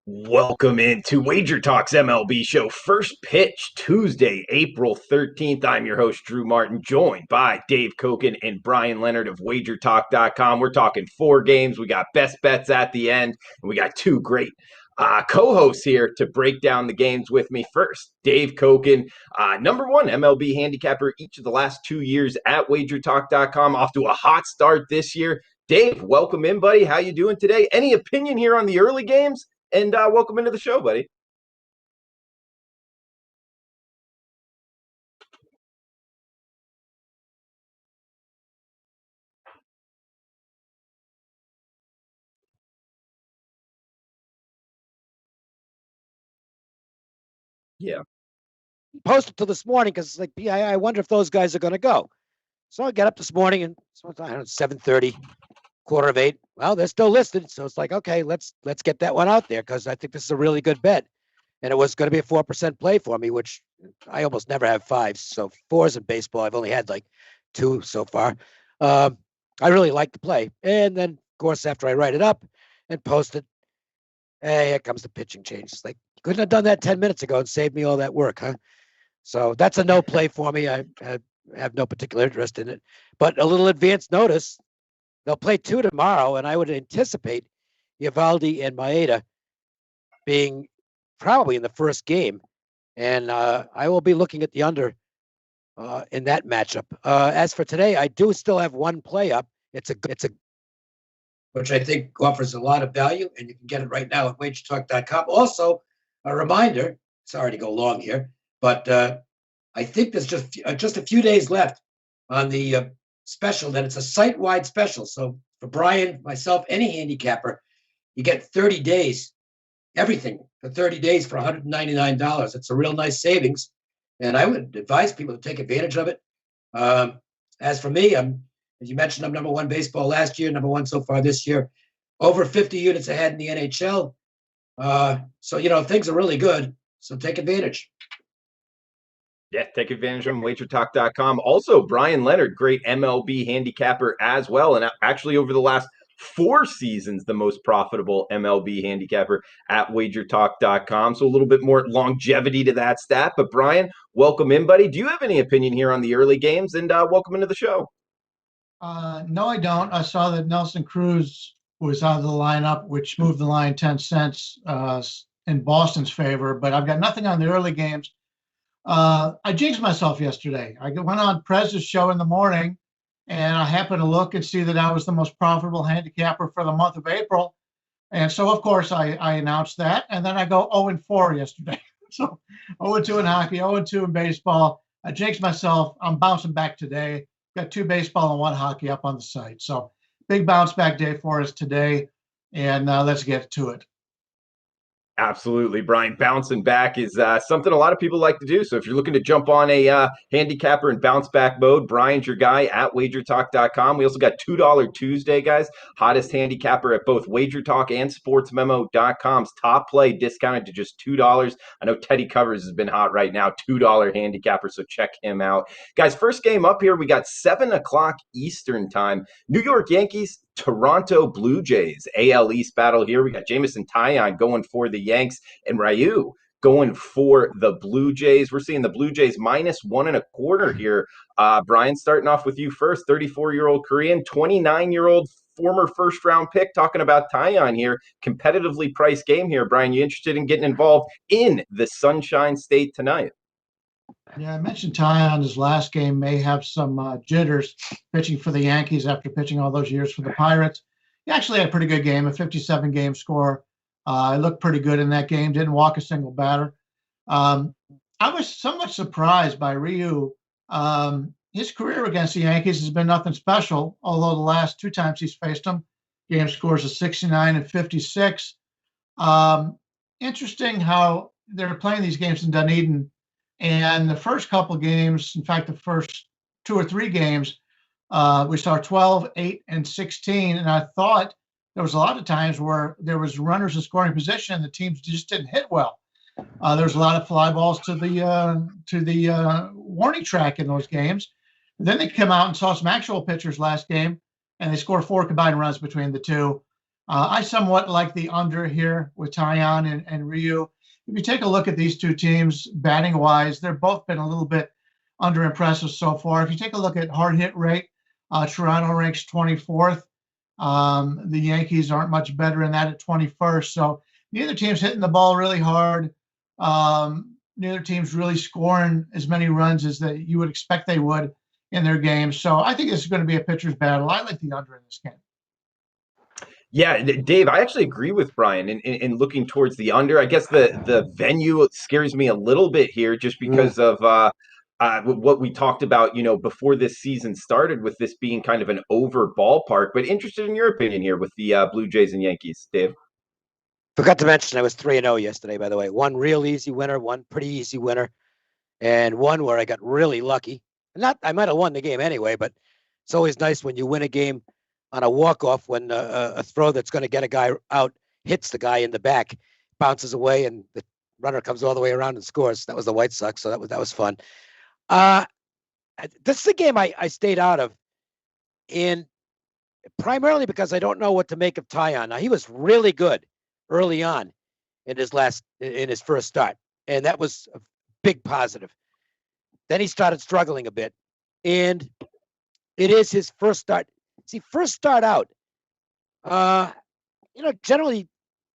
Welcome into WagerTalk's MLB show. First pitch Tuesday, April 13th. I'm your host, Drew Martin, joined by Dave Koken and Bryan Leonard of WagerTalk.com. We're talking four games. We got best bets at the end, and we got two great co-hosts here to break down the games with me. First, Dave Koken, number one MLB handicapper each of the last 2 years at WagerTalk.com. Off to a hot start this year. Dave, welcome in, buddy. How you doing today? Any opinion here on the early games? And welcome into the show, buddy. Yeah. Posted till this morning because it's like, I wonder if those guys are going to go. So I got up this morning and so I don't know, 7:30, 7:45. Well, they're still listed, so it's like, okay, let's get that one out there because I think this is a really good bet, and it was going to be a 4% play for me, which I almost never have fives. So fours in baseball, I've only had like two so far. I really like the play, and then of course after I write it up and post it, hey, here comes the pitching change. It's like, couldn't have done that 10 minutes ago and saved me all that work, huh? So that's a no play for me. I have no particular interest in it. But a little advance notice, they'll play two tomorrow, and I would anticipate Eovaldi and Maeda being probably in the first game. And I will be looking at the under in that matchup. As for today, I do still have one play up. It's a which I think offers a lot of value, and you can get it right now at WagerTalk.com. Also, a reminder, sorry to go long here, but I think there's just a few days left on the special. That it's a site-wide special. So for Bryan, myself, any handicapper, you get 30 days, everything for 30 days for $199. It's a real nice savings, and I would advise people to take advantage of it. As for me, as you mentioned, I'm number one baseball last year, number one so far this year, over 50 units ahead in the NHL. So things are really good. So take advantage. Yeah, take advantage of WagerTalk.com. Also, Bryan Leonard, great MLB handicapper as well. And actually, over the last 4 seasons, the most profitable MLB handicapper at WagerTalk.com. So a little bit more longevity to that stat. But Bryan, welcome in, buddy. Do you have any opinion here on the early games? And welcome into the show. No, I don't. I saw that Nelson Cruz was out of the lineup, which moved the line 10 cents in Boston's favor. But I've got nothing on the early games. I jinxed myself yesterday. I went on Prez's show in the morning, and I happened to look and see that I was the most profitable handicapper for the month of April. And so, of course, I announced that. And then I go 0-4 yesterday. So 0-2 in hockey, 0-2 in baseball. I jinxed myself. I'm bouncing back today. Got 2 baseball and 1 hockey up on the site. So big bounce back day for us today. And let's get to it. Absolutely, Bryan. Bouncing back is something a lot of people like to do. So if you're looking to jump on a handicapper and bounce back mode, Bryan's your guy at WagerTalk.com. We also got $2 Tuesday, guys. Hottest handicapper at both WagerTalk and SportsMemo.com's top play discounted to just $2. I know Teddy Covers has been hot right now, $2 handicapper, so check him out. Guys, first game up here, we got 7 o'clock Eastern time. New York Yankees, Toronto Blue Jays, AL East battle here. We got Jameson Taillon going for the Yanks and Ryu going for the Blue Jays. We're seeing the Blue Jays -1.25 here. Bryan, starting off with you first. 34-year-old Korean, 29-year-old former first-round pick. Talking about Taillon here. Competitively priced game here. Bryan, you interested in getting involved in the Sunshine State tonight? Yeah, I mentioned Taillon. His last game may have some jitters pitching for the Yankees after pitching all those years for the Pirates. He actually had a pretty good game, a 57-game score. He looked pretty good in that game, didn't walk a single batter. I was somewhat surprised by Ryu. His career against the Yankees has been nothing special, although the last 2 times he's faced them, game scores of 69 and 56. Interesting how they're playing these games in Dunedin. And the first couple games, in fact, the first 2 or 3 games, we saw 12, 8, and 16. And I thought there was a lot of times where there was runners in scoring position and the teams just didn't hit well. There was a lot of fly balls to the warning track in those games. And then they come out and saw some actual pitchers last game, and they scored 4 combined runs between the two. I somewhat like the under here with Tyon and Ryu. If you take a look at these two teams, batting wise, they've both been a little bit under impressive so far. If you take a look at hard hit rate, Toronto ranks 24th. The Yankees aren't much better in that at 21st. So neither team's hitting the ball really hard. Neither team's really scoring as many runs as that you would expect they would in their games. So I think this is going to be a pitcher's battle. I like the under in this game. Yeah, Dave, I actually agree with Bryan in looking towards the under. I guess the venue scares me a little bit here just because of what we talked about, before this season started, with this being kind of an over ballpark. But interested in your opinion here with the Blue Jays and Yankees, Dave. Forgot to mention I was 3-0 yesterday, by the way. One real easy winner, one pretty easy winner, and one where I got really lucky. I might have won the game anyway, but it's always nice when you win a game on a walk-off when a throw that's going to get a guy out hits the guy in the back, bounces away, and the runner comes all the way around and scores. That was the White Sox, so that was fun. This is a game I stayed out of, and primarily because I don't know what to make of Tyon. Now, he was really good early on in his first start, and that was a big positive. Then he started struggling a bit, and it is his first start. See, first start out, generally,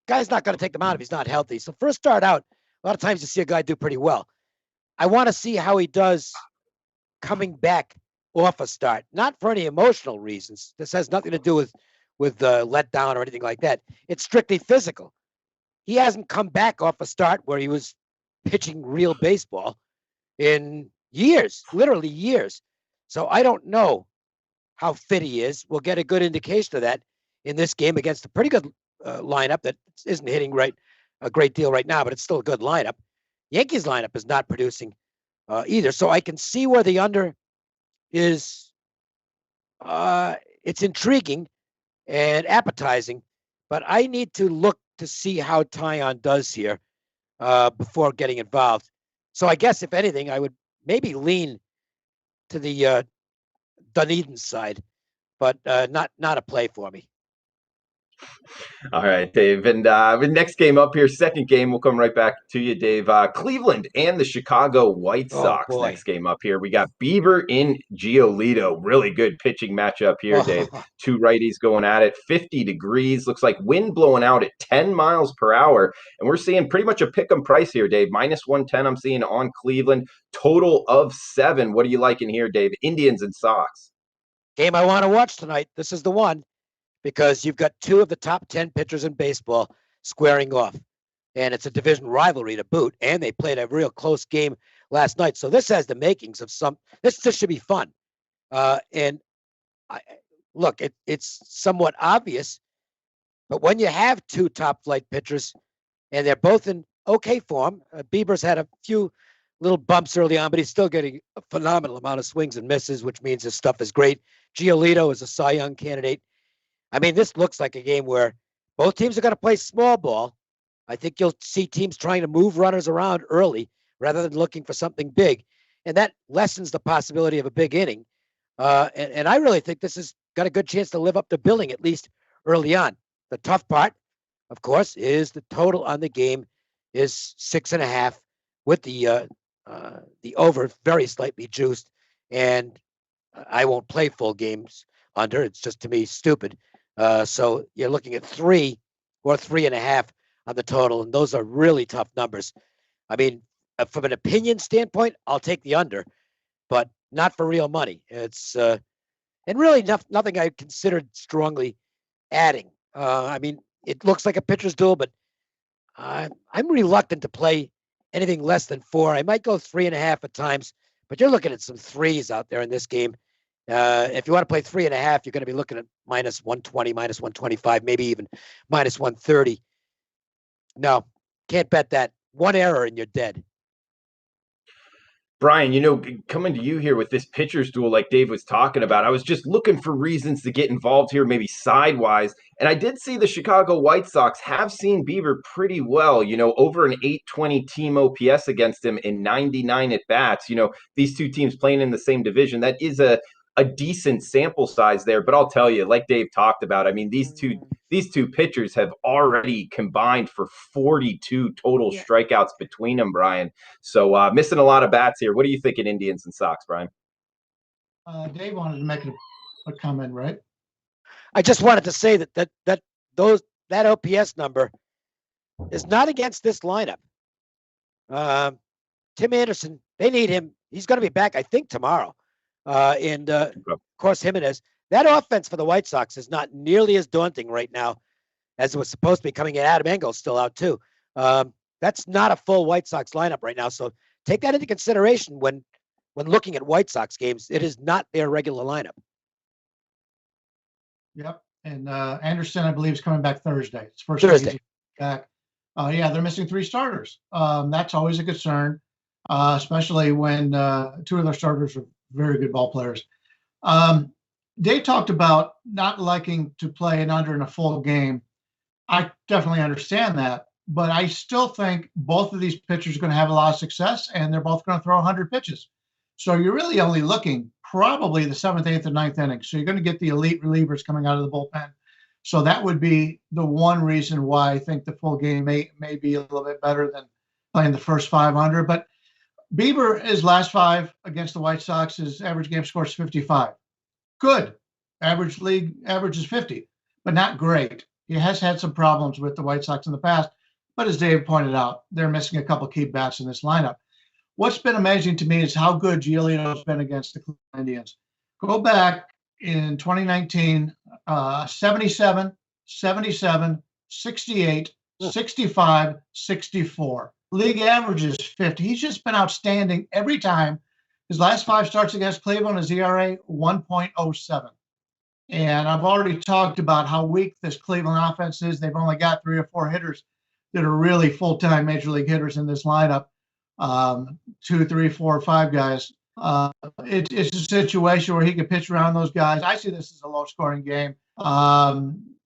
guy's not going to take them out if he's not healthy. So first start out, a lot of times you see a guy do pretty well. I want to see how he does coming back off a start, not for any emotional reasons. This has nothing to do with letdown or anything like that. It's strictly physical. He hasn't come back off a start where he was pitching real baseball in years, literally years. So I don't know how fit he is. We'll get a good indication of that in this game against a pretty good lineup that isn't hitting a great deal right now, but it's still a good lineup. Yankees lineup is not producing either. So I can see where the under is. It's intriguing and appetizing, but I need to look to see how Tyon does here before getting involved. So I guess if anything, I would maybe lean to the Dunedin side, but not a play for me. All right, Dave. And the next game up here, second game, we'll come right back to you, Dave. Cleveland and the Chicago White Sox. Next game up here. We got Bieber in Giolito. Really good pitching matchup here, Dave. Two righties going at it. 50 degrees. Looks like wind blowing out at 10 miles per hour. And we're seeing pretty much a pick'em price here, Dave. -110 I'm seeing on Cleveland. Total of 7. What are you liking here, Dave? Indians and Sox. Game I want to watch tonight. This is the one, because you've got 2 of the top 10 pitchers in baseball squaring off. And it's a division rivalry to boot. And they played a real close game last night. So this has the makings of this should be fun. It's somewhat obvious. But when you have 2 top flight pitchers and they're both in okay form, Bieber's had a few little bumps early on, but he's still getting a phenomenal amount of swings and misses, which means his stuff is great. Giolito is a Cy Young candidate. I mean, this looks like a game where both teams are going to play small ball. I think you'll see teams trying to move runners around early rather than looking for something big. And that lessens the possibility of a big inning. And I really think this has got a good chance to live up to billing, at least early on. The tough part, of course, is the total on the game is 6.5 with the over very slightly juiced. And I won't play full games under. It's just, to me, stupid. So you're looking at 3 or 3.5 on the total, and those are really tough numbers. I mean, from an opinion standpoint, I'll take the under, but not for real money. It's and really nothing I considered strongly adding. I mean, it looks like a pitcher's duel, but I'm reluctant to play anything less than 4. I might go 3.5 at times, but you're looking at some 3s out there in this game. If you want to play 3.5, you're going to be looking at -120, -125, maybe even -130. No, can't bet that. One error and you're dead. Bryan, coming to you here with this pitcher's duel like Dave was talking about, I was just looking for reasons to get involved here, maybe sidewise. And I did see the Chicago White Sox have seen Bieber pretty well, over an 820 team OPS against him in 99 at-bats. These two teams playing in the same division, that is a a decent sample size there. But I'll tell you, like Dave talked about, I mean, these two pitchers have already combined for 42 total strikeouts between them, Brian. So missing a lot of bats here. What are you thinking, Indians and Sox, Brian? Dave wanted to make a comment, right? I just wanted to say that OPS number is not against this lineup. Tim Anderson, they need him. He's going to be back, I think, tomorrow. Of course, Jimenez. That offense for the White Sox is not nearly as daunting right now as it was supposed to be coming in. Adam Engel's still out, too. That's not a full White Sox lineup right now. So take that into consideration when looking at White Sox games. It is not their regular lineup. Yep. And Anderson, I believe, is coming back Thursday. It's first Thursday. Back. Yeah, they're missing 3 starters. That's always a concern, especially when 2 of their starters are very good ball players. Dave talked about not liking to play an under in a full game. I definitely understand that, but I still think both of these pitchers are going to have a lot of success, and they're both going to throw 100 pitches. So you're really only looking probably the 7th, 8th, and 9th inning. So you're going to get the elite relievers coming out of the bullpen. So that would be the one reason why I think the full game may be a little bit better than playing the first 5 under. But Bieber, his last 5 against the White Sox, his average game score is 55. Good. League average is 50, but not great. He has had some problems with the White Sox in the past, but as Dave pointed out, they're missing a couple key bats in this lineup. What's been amazing to me is how good Giolito's been against the Cleveland Indians. Go back in 2019, 77, 77, 68, 65, 64. League average is 50. He's just been outstanding every time. His last 5 starts against Cleveland, his ERA 1.07. And I've already talked about how weak this Cleveland offense is. They've only got 3 or 4 hitters that are really full-time major league hitters in this lineup. 2, 3, 4, 5 guys. It's a situation where he can pitch around those guys. I see this as a low-scoring game.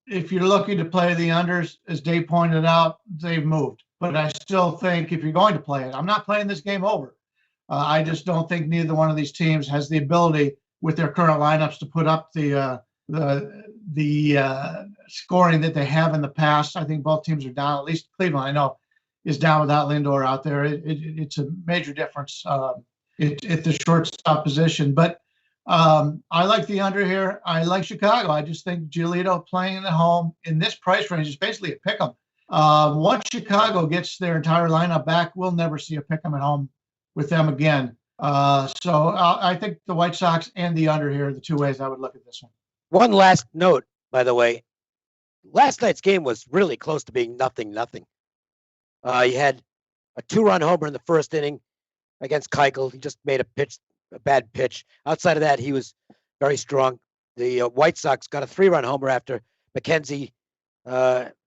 If you're looking to play the unders, as Dave pointed out, they've moved. But I still think if you're going to play it, I'm not playing this game over. I just don't think neither one of these teams has the ability with their current lineups to put up the scoring that they have in the past. I think both teams are down. At least Cleveland, I know, is down without Lindor out there. It's a major difference at the shortstop position. But I like the under here. I like Chicago. I just think Giolito playing at home in this price range is basically a pick 'em. Once Chicago gets their entire lineup back, we'll never see a pick 'em at home with them again. So I think the White Sox and the under here are the 2 ways I would look at this one. One last note, by the way. Last night's game was really close to being 0-0. You had a 2-run homer in the first inning against Keuchel. He just made a bad pitch. Outside of that, he was very strong. The White Sox got a 3-run homer after McKenzie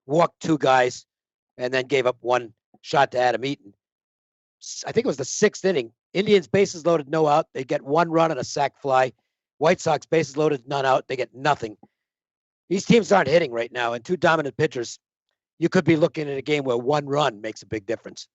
walked 2 guys and then gave up 1 shot to Adam Eaton. I think it was the 6th inning. Indians bases loaded, no out. They get 1 run and a sac fly. White Sox bases loaded, none out. They get nothing. These teams aren't hitting right now, and 2 dominant pitchers. You could be looking at a game where 1 run makes a big difference.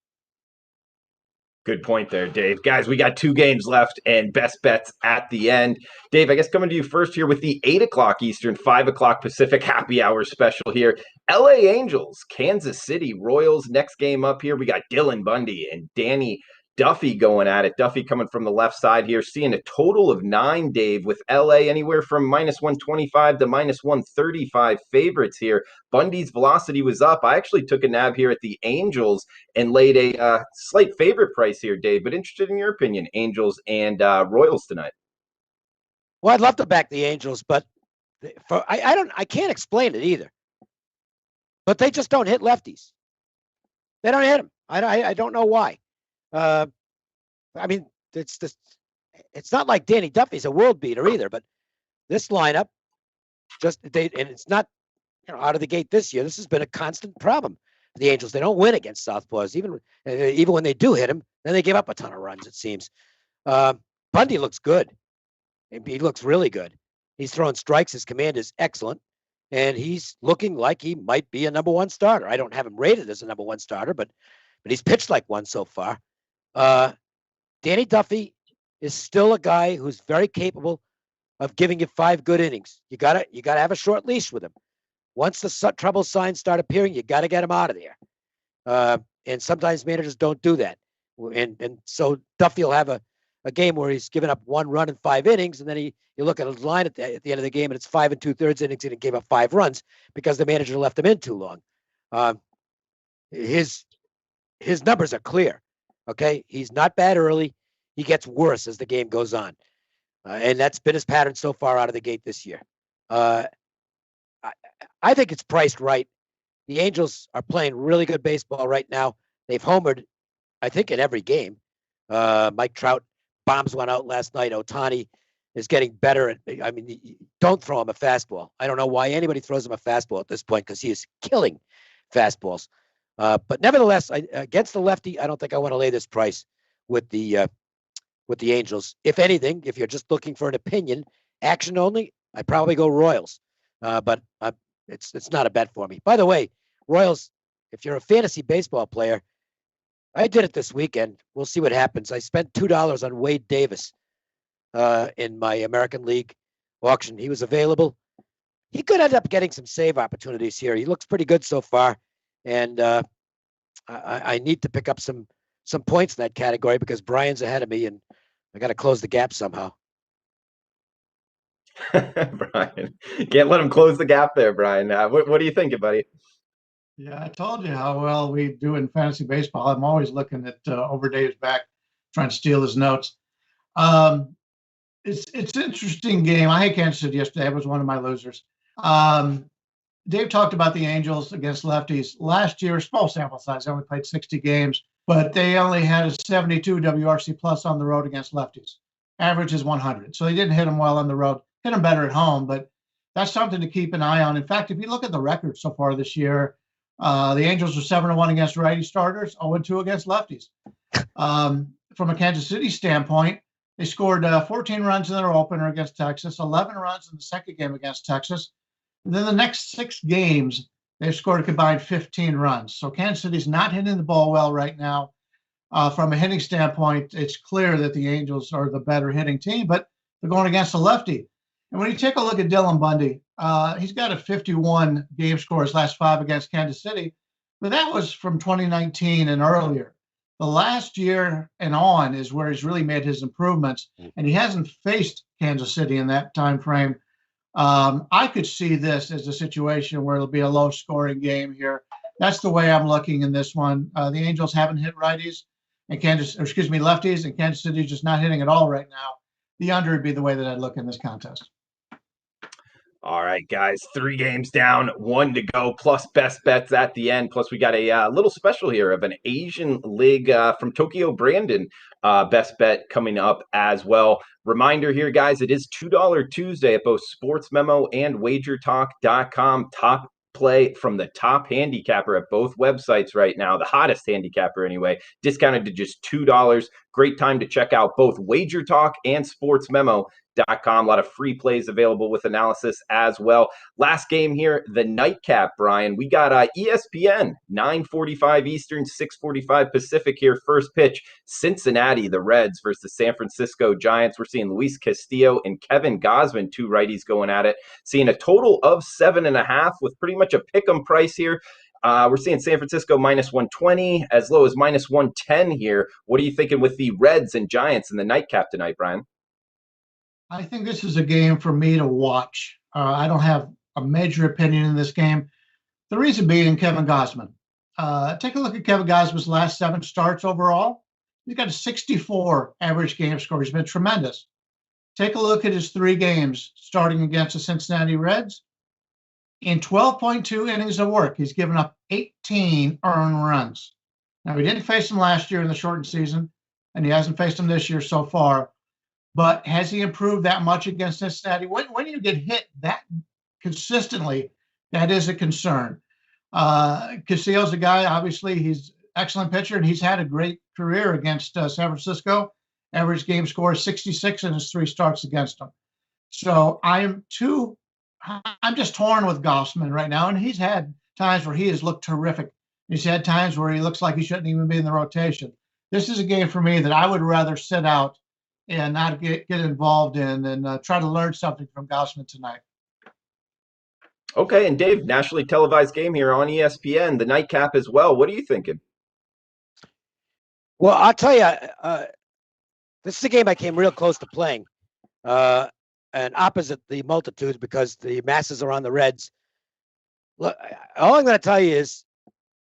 Good point there, Dave. Guys, we got 2 games left and best bets at the end. Dave, I guess coming to you first here with the 8 o'clock Eastern, 5 o'clock Pacific happy hour special here. LA Angels, Kansas City Royals. Next game up here, we got Dylan Bundy and Danny Duffy going at it. Duffy coming from the left side here, seeing a total of 9, Dave, with LA anywhere from -125 to -135 favorites here. Bundy's velocity was up. I actually took a nab here at the Angels and laid a slight favorite price here, Dave, but interested in your opinion, Angels and Royals tonight. Well, I'd love to back the Angels, but I can't explain it either. But they just don't hit lefties. They don't hit them. I don't know why. I mean, it's not like Danny Duffy's a world beater either, but this lineup and it's not, out of the gate this year. This has been a constant problem for the Angels. They don't win against southpaws, even when they do hit him, then they give up a ton of runs, it seems. Bundy looks good. He looks really good. He's throwing strikes. His command is excellent, and he's looking like he might be a number 1 starter. I don't have him rated as a number 1 starter, but he's pitched like one so far. Danny Duffy is still a guy who's very capable of giving you 5 good innings. You gotta have a short leash with him. Once the trouble signs start appearing, you got to get him out of there. And sometimes managers don't do that. And so Duffy will have a game where he's given up 1 run in 5 innings, and then you look at his line at the end of the game, and it's 5 2/3 innings, and he gave up 5 runs because the manager left him in too long. His numbers are clear. Okay, he's not bad early. He gets worse as the game goes on, and that's been his pattern so far out of the gate this year. I think it's priced right. The Angels are playing really good baseball right now. They've homered, I think, in every game. Mike Trout bombs one out last night. Ohtani is getting better. I mean, don't throw him a fastball. I don't know why anybody throws him a fastball at this point, because he is killing fastballs. But nevertheless, against the lefty, I don't think I want to lay this price with the Angels. If anything, if you're just looking for an opinion, action only, I'd probably go Royals. But it's not a bet for me. By the way, Royals, if you're a fantasy baseball player, I did it this weekend. We'll see what happens. I spent $2 on Wade Davis in my American League auction. He was available. He could end up getting some save opportunities here. He looks pretty good so far. And I need to pick up some points in that category because Bryan's ahead of me, and I got to close the gap somehow. Bryan, can't let him close the gap there, Bryan. What do you think, buddy? Yeah, I told you how well we do in fantasy baseball. I'm always looking at over Dave's back, trying to steal his notes. It's an interesting game. I hate Kansas City yesterday. It was one of my losers. Dave talked about the Angels against lefties. Last year, small sample size, they only played 60 games, but they only had a 72 WRC plus on the road against lefties. Average is 100. So they didn't hit them well on the road. Hit them better at home, but that's something to keep an eye on. In fact, if you look at the record so far this year, the Angels are 7-1 against righty starters, 0-2 against lefties. From a Kansas City standpoint, they scored 14 runs in their opener against Texas, 11 runs in the second game against Texas. And then the next 6 games, they've scored a combined 15 runs. So Kansas City's not hitting the ball well right now. From a hitting standpoint, it's clear that the Angels are the better hitting team, but they're going against a lefty. And when you take a look at Dylan Bundy, he's got a 51 game score his last 5 against Kansas City, but that was from 2019 and earlier. The last year and on is where he's really made his improvements, and he hasn't faced Kansas City in that time frame. I could see this as a situation where it'll be a low-scoring game here. That's the way I'm looking in this one. The Angels haven't hit righties, and lefties, and Kansas City's just not hitting at all right now. The under would be the way that I'd look in this contest. All right, guys, 3 games down, 1 to go, plus best bets at the end. Plus, we got a little special here of an Asian League from Tokyo Brandon best bet coming up as well. Reminder here, guys, it is $2 Tuesday at both Sports Memo and WagerTalk.com. Top play from the top handicapper at both websites right now, the hottest handicapper anyway, discounted to just $2. Great time to check out both Wager Talk and SportsMemo.com. A lot of free plays available with analysis as well. Last game here, the nightcap, Bryan. We got ESPN, 9:45 Eastern, 6:45 Pacific here. First pitch, Cincinnati, the Reds versus the San Francisco Giants. We're seeing Luis Castillo and Kevin Gossman, 2 righties going at it. Seeing a total of 7.5 with pretty much a pick'em price here. We're seeing San Francisco minus 120, as low as minus 110 here. What are you thinking with the Reds and Giants in the nightcap tonight, Bryan? I think this is a game for me to watch. I don't have a major opinion in this game. The reason being Kevin Gossman. Take a look at Kevin Gossman's last 7 starts overall. He's got a 64 average game score. He's been tremendous. Take a look at his 3 games starting against the Cincinnati Reds. In 12.2 innings of work, he's given up 18 earned runs. Now, he didn't face them last year in the shortened season, and he hasn't faced them this year so far. But has he improved that much against Cincinnati? When you get hit that consistently, that is a concern. Castillo's a guy, obviously, he's an excellent pitcher, and he's had a great career against San Francisco. Average game score is 66 in his 3 starts against them. So I'm just torn with Gossman right now, and he's had times where he has looked terrific. He's had times where he looks like he shouldn't even be in the rotation. This is a game for me that I would rather sit out and not get involved in, and try to learn something from Gossman tonight. Okay, and Dave, nationally televised game here on ESPN, the nightcap as well. What are you thinking? Well, I'll tell you, this is a game I came real close to playing, and opposite the multitudes because the masses are on the Reds. Look, all I'm going to tell you is,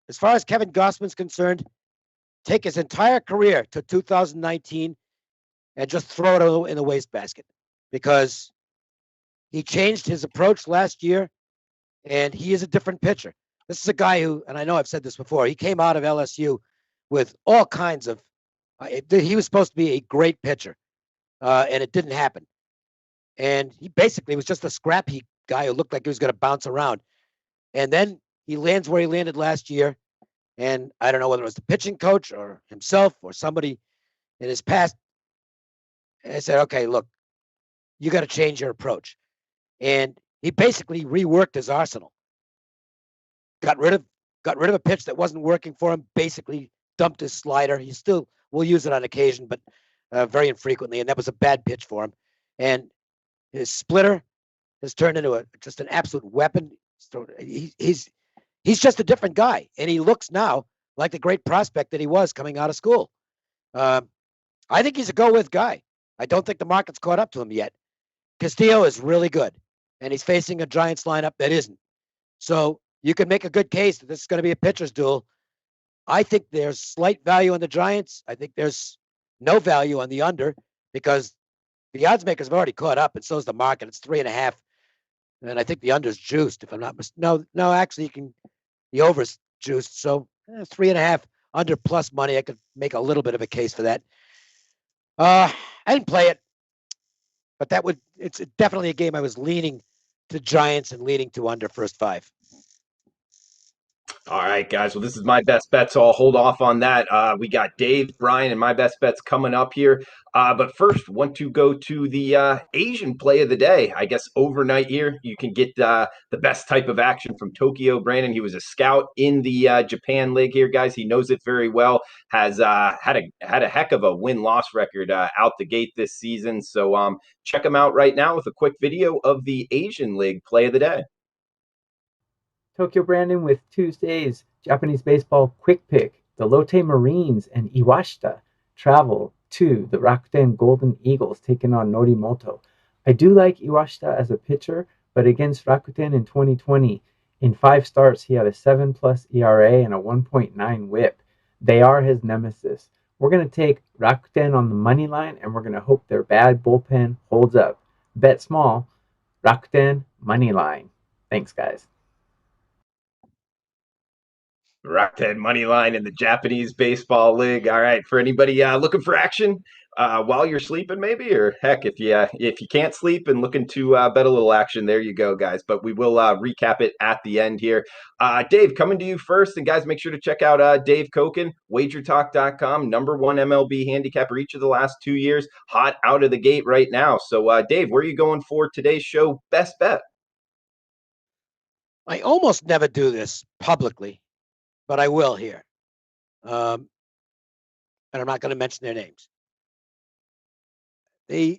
as far as Kevin Gossman's concerned, take his entire career to 2019 and just throw it in the wastebasket, because he changed his approach last year, and he is a different pitcher. This is a guy who, and I know I've said this before, he came out of LSU with all kinds of, he was supposed to be a great pitcher, and it didn't happen. And he basically was just a scrap heap guy who looked like he was going to bounce around. And then he lands where he landed last year. And I don't know whether it was the pitching coach or himself or somebody in his past. And I said, okay, look, you got to change your approach. And he basically reworked his arsenal. Got rid of a pitch that wasn't working for him, basically dumped his slider. He still will use it on occasion, but very infrequently. And that was a bad pitch for him. And his splitter has turned into just an absolute weapon. He's just a different guy. And he looks now like the great prospect that he was coming out of school. I think he's a go-with guy. I don't think the market's caught up to him yet. Castillo is really good, and he's facing a Giants lineup that isn't. So you can make a good case that this is going to be a pitcher's duel. I think there's slight value on the Giants. I think there's no value on the under, because the odds makers have already caught up, and so is the market. It's 3.5, and I think the under's juiced. If I'm not mistaken, no, actually, the over's juiced. So 3.5 under plus money. I could make a little bit of a case for that. I didn't play it, but it's definitely a game I was leaning to Giants and leaning to under first 5. All right, guys. Well, this is my best bet, so I'll hold off on that. We got Dave, Bryan, and my best bets coming up here. But first, want to go to the Asian play of the day. I guess overnight here, you can get the best type of action from Tokyo Brandon. He was a scout in the Japan League here, guys. He knows it very well. Has had a heck of a win-loss record out the gate this season. So check him out right now with a quick video of the Asian League play of the day. Tokyo Brandon with Tuesday's Japanese baseball quick pick. The Lotte Marines and Iwashita travel to the Rakuten Golden Eagles, taking on Norimoto. I do like Iwashita as a pitcher, but against Rakuten in 2020, in 5 starts, he had a 7+ ERA and a 1.9 whip. They are his nemesis. We're going to take Rakuten on the money line, and we're going to hope their bad bullpen holds up. Bet small, Rakuten money line. Thanks, guys. Rakuten money line in the Japanese baseball league. All right, for anybody looking for action while you're sleeping, maybe, or heck, if you can't sleep and looking to bet a little action, there you go, guys. But we will recap it at the end here. Dave, coming to you first, and guys, make sure to check out Dave Koken, WagerTalk.com, #1 MLB handicapper each of the last 2 years, hot out of the gate right now. So, Dave, where are you going for today's show? Best bet. I almost never do this publicly, but I will here. And I'm not going to mention their names. They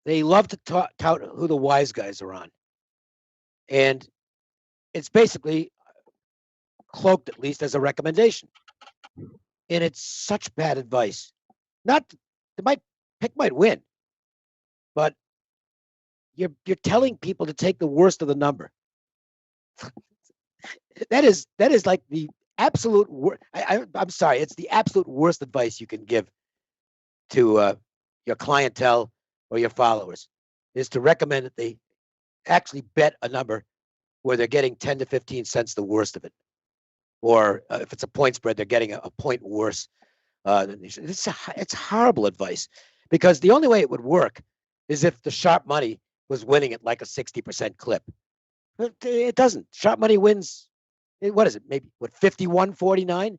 love to tout who the wise guys are on. And it's basically cloaked, at least, as a recommendation. And it's such bad advice. Not, my pick might win, but you're telling people to take the worst of the number. That is like the absolute worst. I'm sorry, it's the absolute worst advice you can give to your clientele or your followers, is to recommend that they actually bet a number where they're getting 10 to 15 cents the worst of it. Or if it's a point spread, they're getting a point worse. It's horrible advice, because the only way it would work is if the sharp money was winning at like a 60% clip. But it doesn't. Sharp money wins. What is it? Maybe 51-49?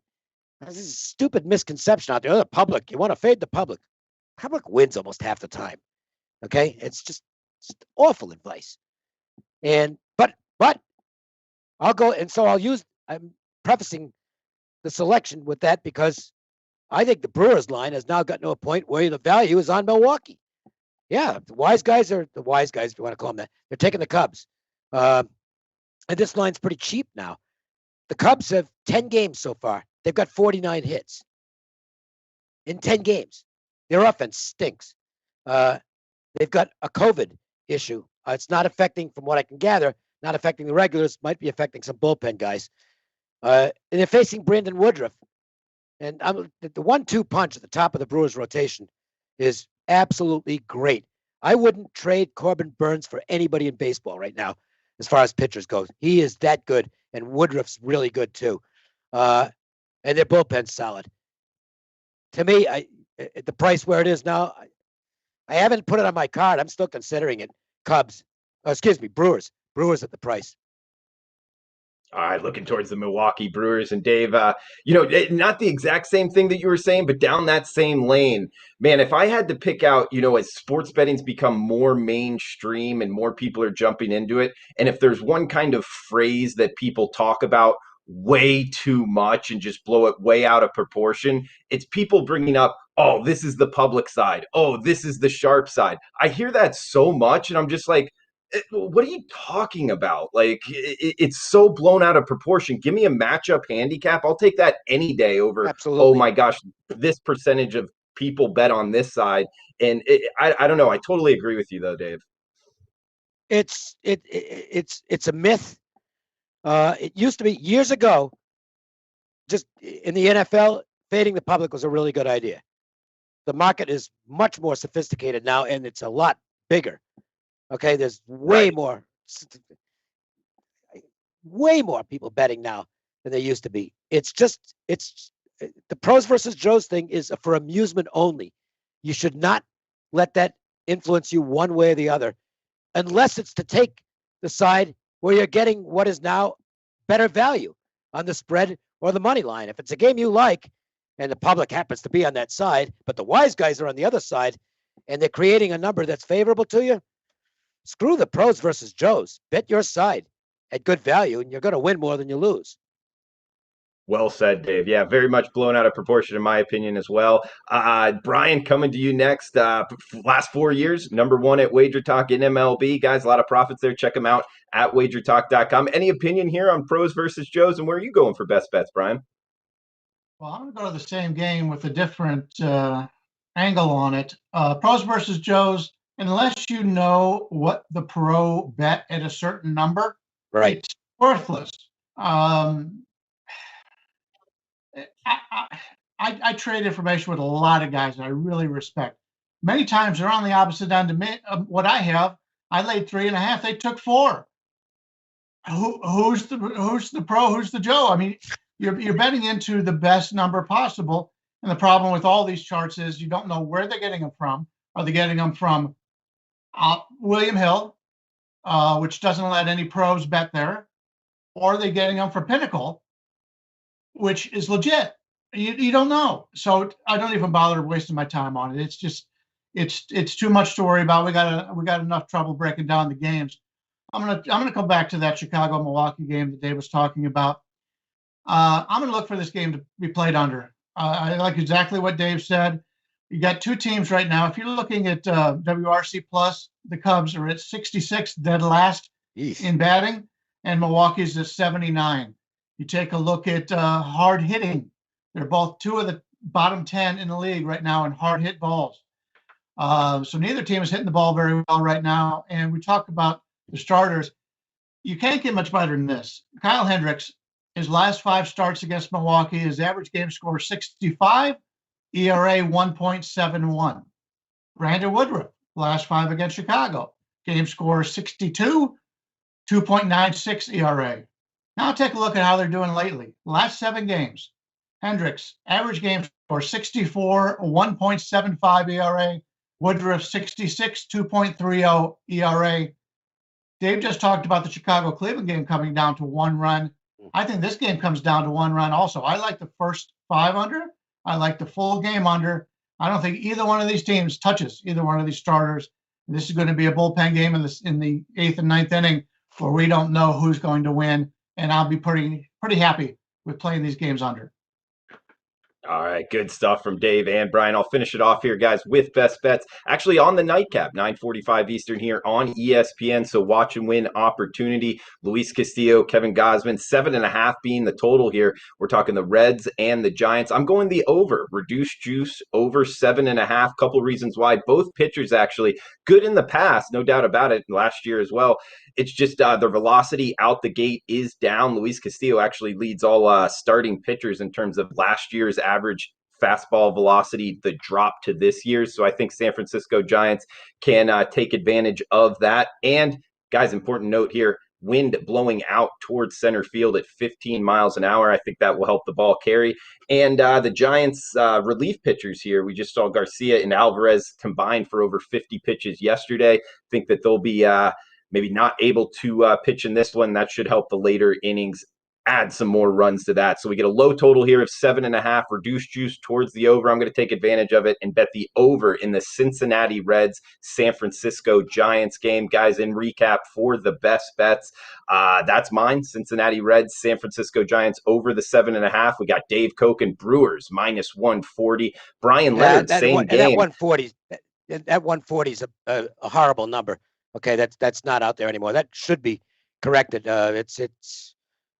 This is a stupid misconception out there. The public, you want to fade the public. Public wins almost half the time. Okay, it's just awful advice. And but I'll go, and so I'll use. I'm prefacing the selection with that because I think the Brewers line has now gotten to a point where the value is on Milwaukee. Yeah, the wise guys, if you want to call them that. They're taking the Cubs. And this line's pretty cheap now. The Cubs have 10 games so far. They've got 49 hits in 10 games. Their offense stinks. They've got a COVID issue. It's not affecting, from what I can gather, not affecting the regulars, might be affecting some bullpen guys. And they're facing Brandon Woodruff. And the 1-2 punch at the top of the Brewers rotation is absolutely great. I wouldn't trade Corbin Burns for anybody in baseball right now, as far as pitchers goes. He is that good, and Woodruff's really good too. And their bullpen's solid. To me, at the price where it is now, I haven't put it on my card. I'm still considering it. Brewers. Brewers at the price. All right, looking towards the Milwaukee Brewers. And Dave, not the exact same thing that you were saying, but down that same lane, man, if I had to pick out, as sports betting's become more mainstream and more people are jumping into it, and if there's one kind of phrase that people talk about way too much and just blow it way out of proportion, it's people bringing up, oh, this is the public side. Oh, this is the sharp side. I hear that so much, and I'm just like, what are you talking about? Like, it's so blown out of proportion. Give me a matchup handicap. I'll take that any day over, Absolutely. Oh my gosh, this percentage of people bet on this side. And I don't know. I totally agree with you though, Dave. It's a myth. It used to be years ago, just in the NFL, fading the public was a really good idea. The market is much more sophisticated now, and it's a lot bigger. Okay, there's way more people betting now than there used to be. It's the pros versus Joes thing is for amusement only. You should not let that influence you one way or the other, unless it's to take the side where you're getting what is now better value on the spread or the money line. If it's a game you like and the public happens to be on that side, but the wise guys are on the other side and they're creating a number that's favorable to you, screw the pros versus Joes. Bet your side at good value, and you're going to win more than you lose. Well said, Dave. Yeah, very much blown out of proportion, in my opinion, as well. Bryan, coming to you next. Last 4 years, #1 at WagerTalk in MLB. Guys, a lot of profits there. Check them out at WagerTalk.com. Any opinion here on pros versus Joes, and where are you going for best bets, Bryan? Well, I'm going to go to the same game with a different angle on it. Pros versus Joes, unless you know what the pro bet at a certain number, right, it's worthless. I trade information with a lot of guys that I really respect. Many times they're on the opposite end of me. What I have, I laid 3.5. They took 4. Who's the pro? Who's the Joe? I mean, you're betting into the best number possible. And the problem with all these charts is you don't know where they're getting them from. Are they getting them from William Hill, which doesn't let any pros bet there, or are they getting them from Pinnacle, which is legit? You don't know. So I don't even bother wasting my time on it. It's just it's too much to worry about. We got enough trouble breaking down the games. I'm gonna come back to that Chicago-Milwaukee game that Dave was talking about. I'm gonna look for this game to be played under. I like exactly what Dave said. You got two teams right now. If you're looking at WRC plus, the Cubs are at 66, dead last in batting, and Milwaukee's at 79. You take a look at hard hitting. They're both 2 of the bottom 10 in the league right now in hard hit balls. So neither team is hitting the ball very well right now. And we talked about the starters. You can't get much better than this. Kyle Hendricks, his last 5 starts against Milwaukee, his average game score 65, ERA 1.71. Brandon Woodruff, last 5 against Chicago, game score 62, 2.96 ERA. Now take a look at how they're doing lately. Last 7 games, Hendricks, average game score 64, 1.75 ERA. Woodruff 66, 2.30 ERA. Dave just talked about the Chicago-Cleveland game coming down to 1 run. I think this game comes down to 1 run also. I like the first 5 under. I like the full game under. I don't think either one of these teams touches either one of these starters. This is going to be a bullpen game in the 8th and 9th inning where we don't know who's going to win. And I'll be pretty happy with playing these games under. All right, good stuff from Dave and Bryan. I'll finish it off here, guys, with best bets. Actually, on the nightcap, 9:45 Eastern here on ESPN. So watch and win opportunity. Luis Castillo, Kevin Gossman, 7.5 being the total here. We're talking the Reds and the Giants. I'm going the over, reduced juice over 7.5. Couple reasons why. Both pitchers actually good in the past, no doubt about it. Last year as well. It's just their velocity out the gate is down. Luis Castillo actually leads all starting pitchers in terms of last year's average fastball velocity, the drop to this year's. So I think San Francisco Giants can take advantage of that. And guys, important note here, wind blowing out towards center field at 15 miles an hour. I think that will help the ball carry. And the Giants relief pitchers here, we just saw Garcia and Alvarez combined for over 50 pitches yesterday. I think that they'll be maybe not able to pitch in this one. That should help the later innings add some more runs to that. So we get a low total here of 7.5, reduced juice towards the over. I'm going to take advantage of it and bet the over in the Cincinnati Reds, San Francisco Giants game. Guys, in recap for the best bets, that's mine. Cincinnati Reds, San Francisco Giants over the 7.5. We got Dave Koken, Brewers minus 140. Bryan Leonard, same game. That 140, that 140 is a horrible number. Okay, that's not out there anymore. That should be corrected. It's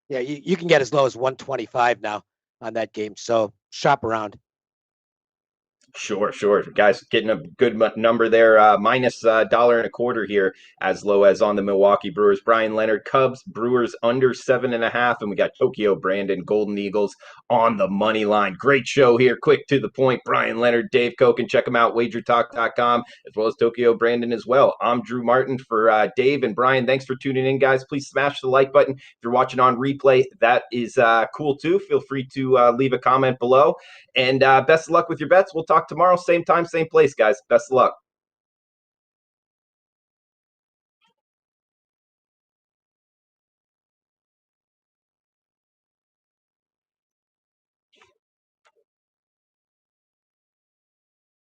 yeah, you can get as low as 125 now on that game. So shop around. Sure. Guys, getting a good number there. Minus $1.25 here, as low as on the Milwaukee Brewers. Bryan Leonard, Cubs, Brewers under 7.5. And we got Tokyo Brandon, Golden Eagles on the money line. Great show here. Quick to the point. Bryan Leonard, Dave Koken. Check them out. WagerTalk.com, as well as Tokyo Brandon as well. I'm Drew Martin for Dave and Bryan. Thanks for tuning in, guys. Please smash the like button. If you're watching on replay, that is cool too. Feel free to leave a comment below. And best of luck with your bets. We'll talk tomorrow, same time, same place, guys. Best of luck.